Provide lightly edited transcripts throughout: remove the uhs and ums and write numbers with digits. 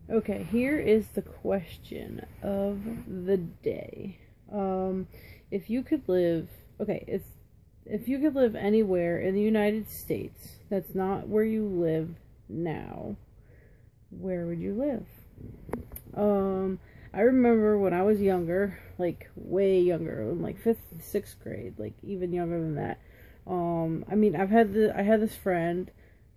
Okay, here is the question of the day. If you could live, okay, it's if you could live anywhere in the United States that's not where you live now, where would you live? I remember when I was younger, like way younger, in like fifth, sixth grade, like even younger than that. I mean, I had this friend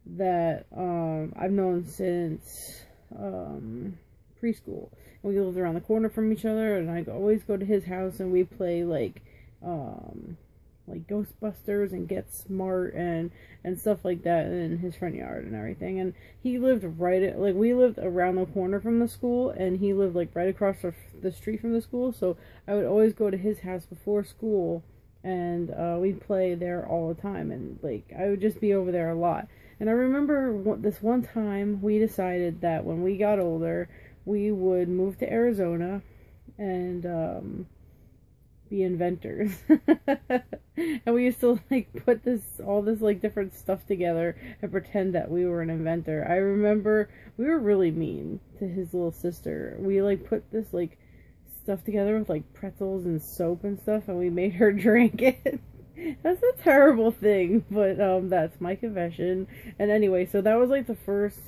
that I've known since preschool. And we lived around the corner from each other, and I always go to his house, and we play like Ghostbusters and Get Smart and stuff like that in his front yard and everything. And he lived like we lived around the corner from the school, and he lived like right across the street from the school. So I would always go to his house before school, and we'd play there all the time. And like I would just be over there a lot. And I remember this one time we decided that when we got older, we would move to Arizona and be inventors. And we used to like put all this like different stuff together and pretend that we were an inventor. I remember we were really mean to his little sister. We like put this like stuff together with like pretzels and soap and stuff, and we made her drink it. That's a terrible thing, but that's my confession. And anyway, so that was like the first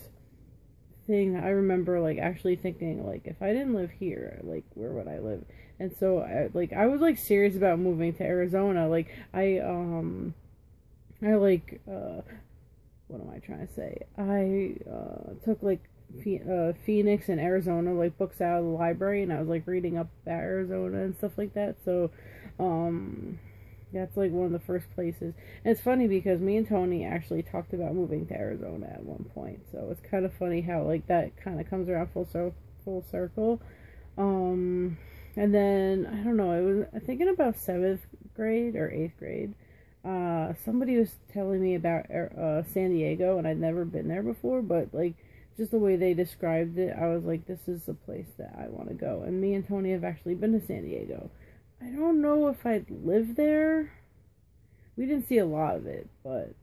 thing I remember like actually thinking, like, if I didn't live here, like where would I live? And so I was like serious about moving to Arizona. Like I like what am I trying to say? I took like Phoenix and Arizona like books out of the library, and I was like reading up about Arizona and stuff like that. So that's like one of the first places. And it's funny because me and Tony actually talked about moving to Arizona at one point. So it's kind of funny how like that kind of comes around full circle. And then I don't know, it was I think in about 7th grade or 8th grade. Somebody was telling me about San Diego, and I'd never been there before, but like just the way they described it, I was like, this is the place that I want to go. And me and Tony have actually been to San Diego. I don't know if I'd live there. We didn't see a lot of it, but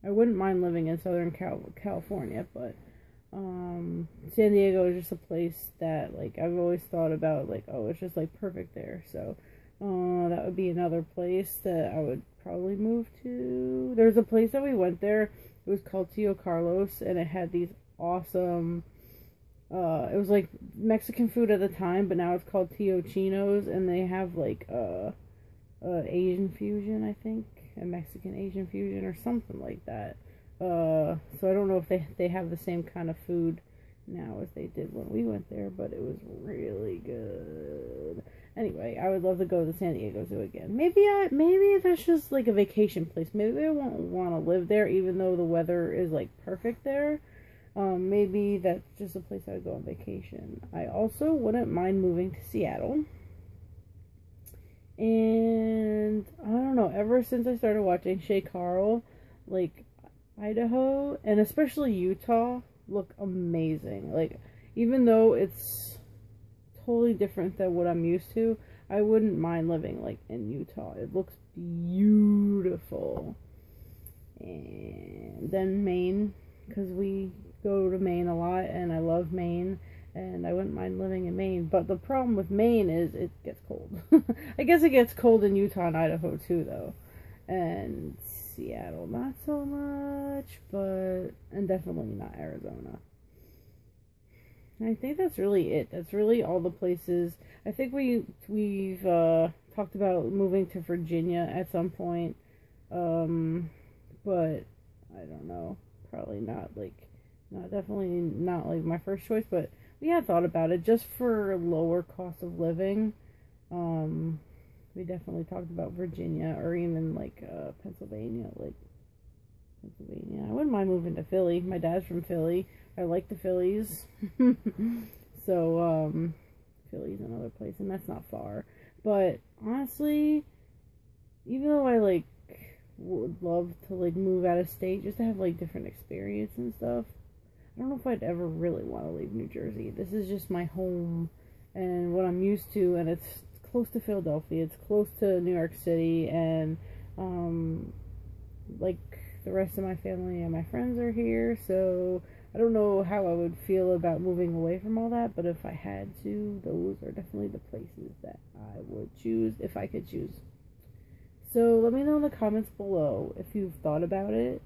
I wouldn't mind living in Southern California, but San Diego is just a place that like I've always thought about, like, oh, it's just like perfect there. So that would be another place that I would probably move to. There's a place that we went there. It was called Tio Carlos, and it had these awesome it was like Mexican food at the time, but now it's called Tio Chino's, and they have like Asian fusion, I think, a Mexican Asian fusion or something like that. So I don't know if they have the same kind of food now as they did when we went there, but it was really good. Anyway, I would love to go to San Diego Zoo again. Maybe that's just like a vacation place. Maybe I won't want to live there, even though the weather is like perfect there. Maybe that's just a place I would go on vacation. I also wouldn't mind moving to Seattle. And I don't know, ever since I started watching Shay Carl, like Idaho and especially Utah look amazing. Like, even though it's totally different than what I'm used to, I wouldn't mind living like in Utah. It looks beautiful. And then Maine, because we go to Maine a lot, and I love Maine, and I wouldn't mind living in Maine. But the problem with Maine is it gets cold. I guess it gets cold in Utah and Idaho too, though. And Seattle, not so much, and definitely not Arizona. And I think that's really it. That's really all the places. I think we've talked about moving to Virginia at some point, but I don't know. Probably not definitely not like my first choice, but we had thought about it just for lower cost of living. We definitely talked about Virginia or even like Pennsylvania. I wouldn't mind moving to Philly. My dad's from Philly. I like the Phillies. So Philly's another place, and that's not far. But honestly, even though I like would love to like move out of state just to have like different experience and stuff, I don't know if I'd ever really want to leave New Jersey. This is just my home and what I'm used to, and it's close to Philadelphia, it's close to New York City, and like the rest of my family and my friends are here, so I don't know how I would feel about moving away from all that, but if I had to, those are definitely the places that I would choose if I could choose. So let me know in the comments below if you've thought about it.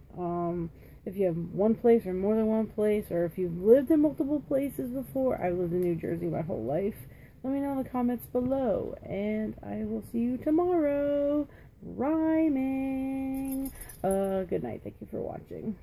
If you have one place or more than one place, or if you've lived in multiple places before. I've lived in New Jersey my whole life. Let me know in the comments below, and I will see you tomorrow. Rhyming. Good night. Thank you for watching.